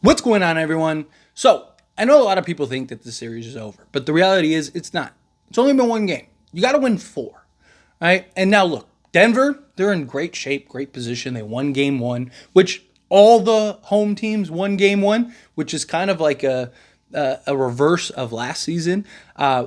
What's going on, everyone? So, I know a lot of people think that the series is over, but the reality is it's not. It's only been one game. You got to win four, right? And now look, Denver, they're in great shape, great position. They won game one, which all the home teams won game one, which is kind of like a reverse of last season,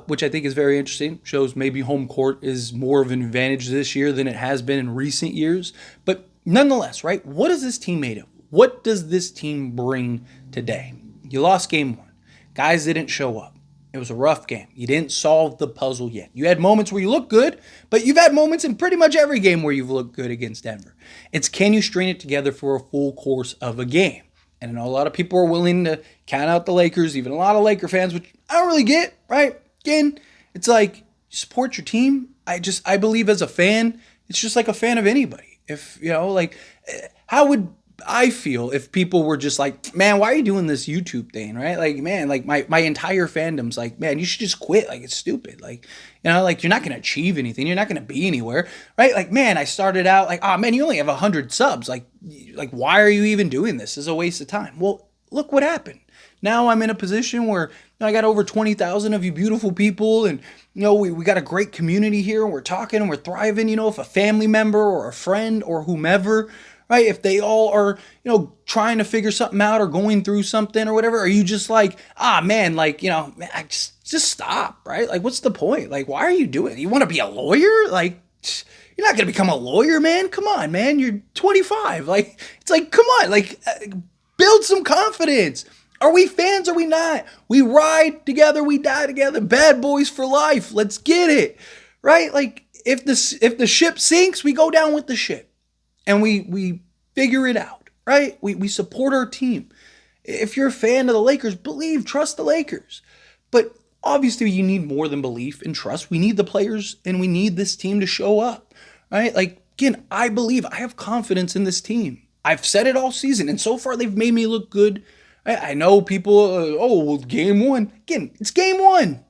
which I think is very interesting. Shows maybe home court is more of an advantage this year than it has been in recent years. But nonetheless, right? What is this team made of? What does this team bring today? You lost game one. Guys didn't show up. It was a rough game. You didn't solve the puzzle yet. You had moments where you looked good, but you've had moments in pretty much every game where you've looked good against Denver. It's can you string it together for a full course of a game? And I know a lot of people are willing to count out the Lakers, even a lot of Laker fans, which I don't really get, right? Again, it's like you support your team. I believe as a fan, it's just like a fan of anybody. If, how would I feel if people were just like, man, why are you doing this YouTube thing, right? Like, man, like my entire fandom's like, man, you should just quit. Like, it's stupid. Like, like you're not going to achieve anything. You're not going to be anywhere, right? Like, man, I started out like, oh man, you only have 100 subs. Like, why are you even doing this? It's a waste of time. Well, look what happened. Now I'm in a position where I got over 20,000 of you beautiful people, and we got a great community here, and we're talking and we're thriving. If a family member or a friend or whomever, right, if they all are, trying to figure something out or going through something or whatever, are you just like, man, like, man, just stop, right? Like, what's the point? Like, why are you doing it? You want to be a lawyer? Like, you're not going to become a lawyer, man. Come on, man. You're 25. Like, it's like, come on, like, build some confidence. Are we fans? Are we not? We ride together. We die together. Bad boys for life. Let's get it, right? Like, if the ship sinks, we go down with the ship. And we figure it out, right? We support our team. If you're a fan of the Lakers, trust the Lakers. But obviously you need more than belief and trust. We need the players and we need this team to show up, right? Like, again, I have confidence in this team. I've said it all season, and so far they've made me look good. I know people, game one. Again, it's game one.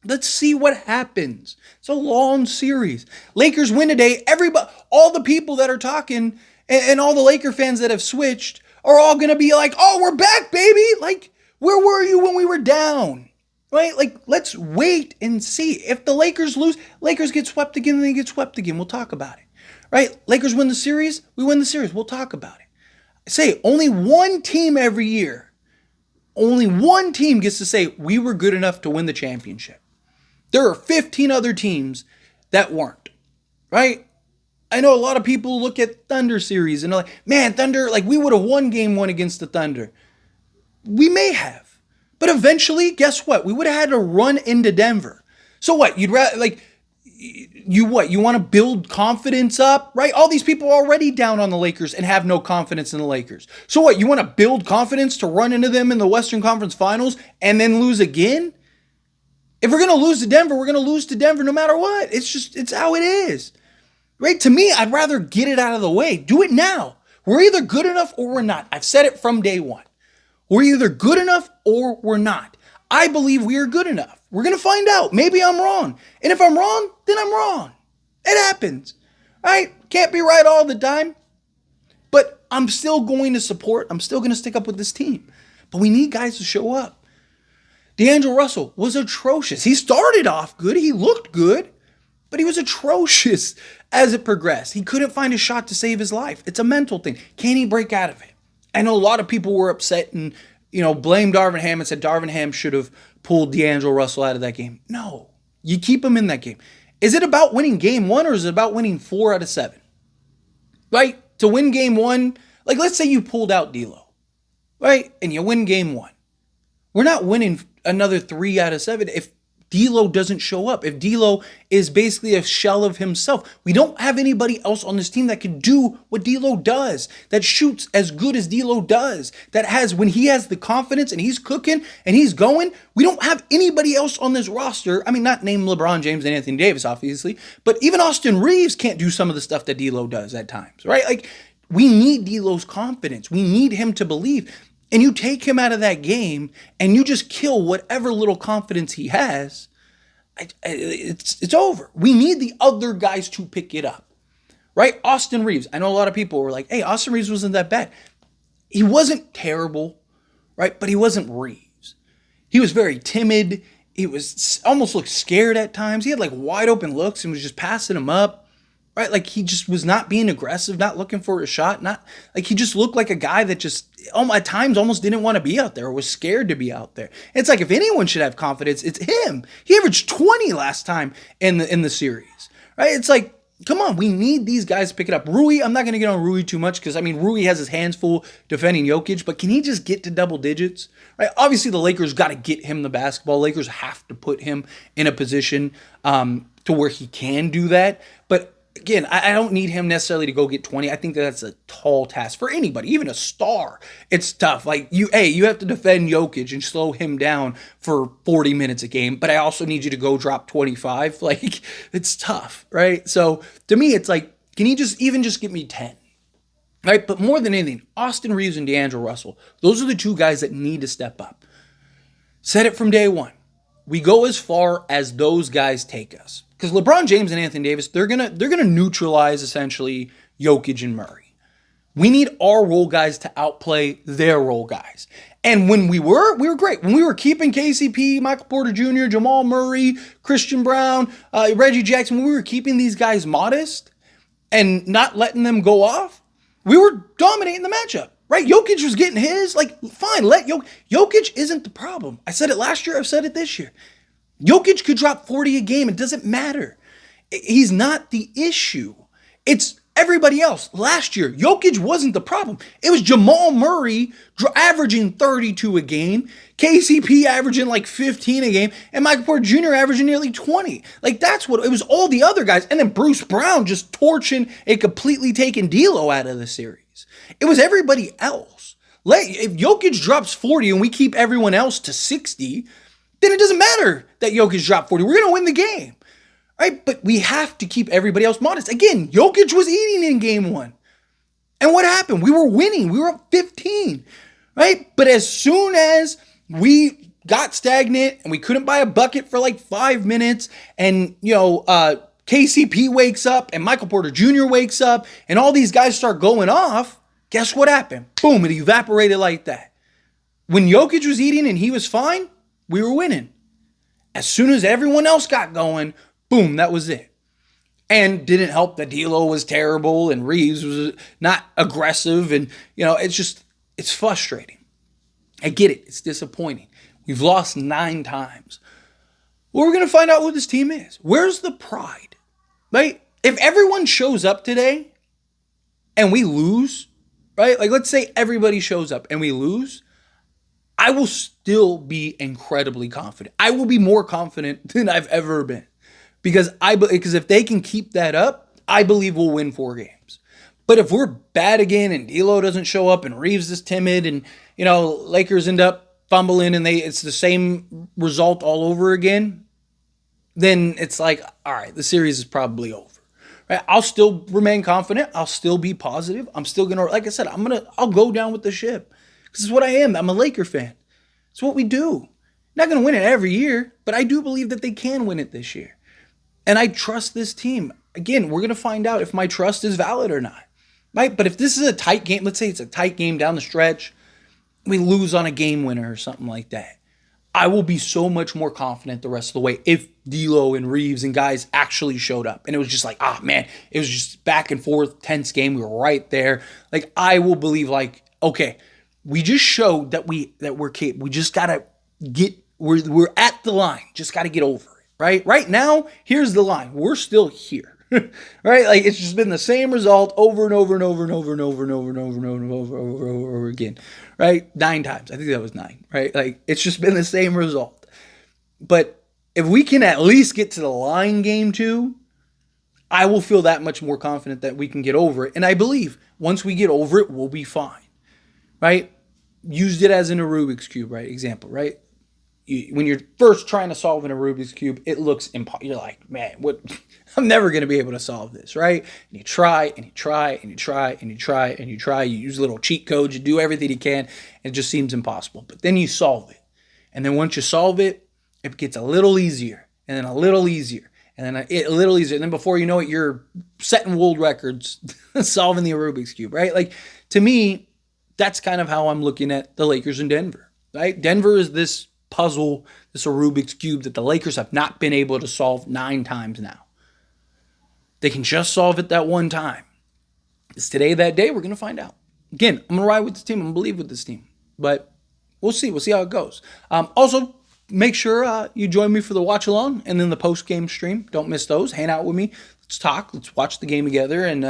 Let's see what happens. It's a long series. Lakers win today. Everybody, all the people that are talking and all the Laker fans that have switched are all going to be like, oh, we're back, baby. Like, where were you when we were down? Right? Like, let's wait and see. If the Lakers lose, Lakers get swept again, and they get swept again. We'll talk about it. Right? Lakers win the series. We win the series. We'll talk about it. I say only one team every year, only one team gets to say we were good enough to win the championship. There are 15 other teams that weren't, right? I know a lot of people look at Thunder series and they're like, man, Thunder, like we would have won game one against the Thunder. We may have, but eventually, guess what? We would have had to run into Denver. So what? You'd rather, like, you want to build confidence up, right? All these people are already down on the Lakers and have no confidence in the Lakers. So what? You want to build confidence to run into them in the Western Conference Finals and then lose again? If we're going to lose to Denver, we're going to lose to Denver no matter what. It's how it is. Right? To me, I'd rather get it out of the way. Do it now. We're either good enough or we're not. I've said it from day one. We're either good enough or we're not. I believe we are good enough. We're going to find out. Maybe I'm wrong. And if I'm wrong, then I'm wrong. It happens. Right? Can't be right all the time. But I'm still going to support. I'm still going to stick up with this team. But we need guys to show up. D'Angelo Russell was atrocious. He started off good. He looked good, but he was atrocious as it progressed. He couldn't find a shot to save his life. It's a mental thing. Can he break out of it? I know a lot of people were upset and, blamed Darvin Ham and said Darvin Ham should have pulled D'Angelo Russell out of that game. No, you keep him in that game. Is it about winning game one or is it about winning 4 out of 7? Right? To win game one, like let's say you pulled out D'Lo, right? And you win game one. We're not winning another 3 out of 7 if D'Lo doesn't show up. If D'Lo is basically a shell of himself. We don't have anybody else on this team that can do what D'Lo does, that shoots as good as D'Lo does, that has, when he has the confidence and he's cooking and he's going, we don't have anybody else on this roster. I mean, not named LeBron James and Anthony Davis, obviously, but even Austin Reaves can't do some of the stuff that D'Lo does at times, right? Like, we need D'Lo's confidence. We need him to believe. And you take him out of that game and you just kill whatever little confidence he has, it's over. We need the other guys to pick it up, right? Austin Reaves. I know a lot of people were like, hey, Austin Reaves wasn't that bad. He wasn't terrible, right? But he wasn't Reaves. He was very timid. He was almost looked scared at times. He had like wide open looks and was just passing them up, right? Like he just was not being aggressive, not looking for a shot, not like he just looked like a guy that just at times almost didn't want to be out there or was scared to be out there. It's like if anyone should have confidence, it's him. He averaged 20 last time in the series, right? It's like, come on, we need these guys to pick it up. Rui, I'm not going to get on Rui too much because, I mean, Rui has his hands full defending Jokic, but can he just get to double digits? Right? Obviously, the Lakers got to get him the basketball. Lakers have to put him in a position to where he can do that. But again, I don't need him necessarily to go get 20. I think that's a tall task for anybody, even a star. It's tough. Like you have to defend Jokic and slow him down for 40 minutes a game, but I also need you to go drop 25. Like it's tough, right? So to me, it's like, can he just give me 10? Right? But more than anything, Austin Reaves and D'Angelo Russell, those are the two guys that need to step up. Said it from day one. We go as far as those guys take us. Because LeBron James and Anthony Davis, they're gonna neutralize essentially Jokic and Murray. We need our role guys to outplay their role guys. And when we were great. When we were keeping KCP, Michael Porter Jr., Jamal Murray, Christian Brown, Reggie Jackson, when we were keeping these guys modest and not letting them go off, we were dominating the matchup. Right? Jokic was getting his. Like, fine, let Jokic isn't the problem. I said it last year, I've said it this year. Jokic could drop 40 a game. It doesn't matter. He's not the issue. It's everybody else. Last year, Jokic wasn't the problem. It was Jamal Murray averaging 32 a game, KCP averaging like 15 a game, and Michael Porter Jr. averaging nearly 20. Like that's what it was. All the other guys, and then Bruce Brown just torching and completely taking D'Lo out of the series. It was everybody else. If Jokic drops 40 and we keep everyone else to 60, then it doesn't matter that Jokic dropped 40. We're going to win the game. Right? But we have to keep everybody else modest. Again, Jokic was eating in game one. And what happened? We were winning. We were up 15. Right? But as soon as we got stagnant and we couldn't buy a bucket for like 5 minutes and, KCP wakes up and Michael Porter Jr. wakes up and all these guys start going off, guess what happened? Boom, it evaporated like that. When Jokic was eating and he was fine, we were winning. As soon as everyone else got going, boom, that was it. And didn't help that D'Lo was terrible and Reaves was not aggressive. And, it's frustrating. I get it. It's disappointing. We've lost 9 times. Well, we're going to find out who this team is. Where's the pride? Right? If everyone shows up today and we lose, right? Like, let's say everybody shows up and we lose, I will still be incredibly confident. I will be more confident than I've ever been. Because if they can keep that up, I believe we'll win 4 games. But if we're bad again and D'Lo doesn't show up and Reaves is timid and, Lakers end up fumbling and it's the same result all over again, then it's like, all right, the series is probably over. Right? I'll still remain confident. I'll still be positive. I'm still going to, like I said, I'll go down with the ship. This is what I am. I'm a Laker fan. It's what we do. Not going to win it every year, but I do believe that they can win it this year. And I trust this team. Again, we're going to find out if my trust is valid or not. Right? But if this is a tight game, let's say it's a tight game down the stretch, we lose on a game winner or something like that, I will be so much more confident the rest of the way if D'Lo and Reaves and guys actually showed up. And it was just like, it was just back and forth, tense game. We were right there. Like, I will believe like, okay, we just showed that we're capable. We just gotta we're at the line. Just gotta get over it. Right? Right now, here's the line. We're still here. Right? Like it's just been the same result over and over and over and over and over and over and over and over and over again. Right? 9 times. I think that was 9. Right? Like it's just been the same result. But if we can at least get to the line game 2, I will feel that much more confident that we can get over it. And I believe once we get over it, we'll be fine. Right? Used it as in a Rubik's Cube, right? Example, right? When you're first trying to solve in a Rubik's Cube, it looks impossible. You're like, man, what? I'm never going to be able to solve this, right? And you try, and you try, and you try, and you try, and you try. You use little cheat codes. You do everything you can. And it just seems impossible. But then you solve it. And then once you solve it, it gets a little easier, and then a little easier, and then a little easier. And then before you know it, you're setting world records solving the Rubik's Cube, right? Like, to me, that's kind of how I'm looking at the Lakers in Denver. right? Denver is this puzzle, this Rubik's Cube that the Lakers have not been able to solve 9 times now. They can just solve it that one time. Is today that day? We're going to find out. Again, I'm going to ride with this team. I'm going to believe with this team. But we'll see. We'll see how it goes. Also, make sure you join me for the watch along and then the post game stream. Don't miss those. Hang out with me. Let's talk. Let's watch the game together and,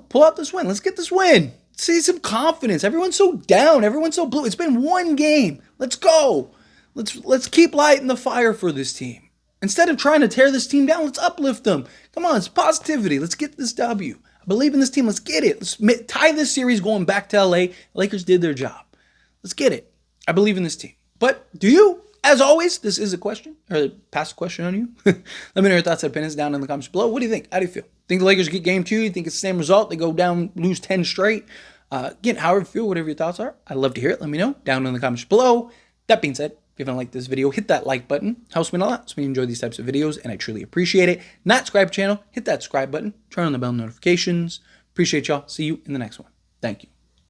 pull out this win. Let's get this win. See some confidence. Everyone's so down. Everyone's so blue. It's been one game. Let's go. Let's keep lighting the fire for this team. Instead of trying to tear this team down, let's uplift them. Come on, it's positivity. Let's get this W. I believe in this team. Let's get it. Let's tie this series going back to LA. Lakers did their job. Let's get it. I believe in this team. But do you? As always, this is a question, or pass a question on you. Let me know your thoughts and opinions down in the comments below. What do you think? How do you feel? Think the Lakers get game 2? You think it's the same result? They go down, lose 10 straight? Again, however you feel, whatever your thoughts are, I'd love to hear it. Let me know down in the comments below. That being said, if you haven't liked this video, hit that like button. Helps me a lot. Helps me enjoy these types of videos, and I truly appreciate it. Not subscribe to the channel, hit that subscribe button. Turn on the bell notifications. Appreciate y'all. See you in the next one. Thank you.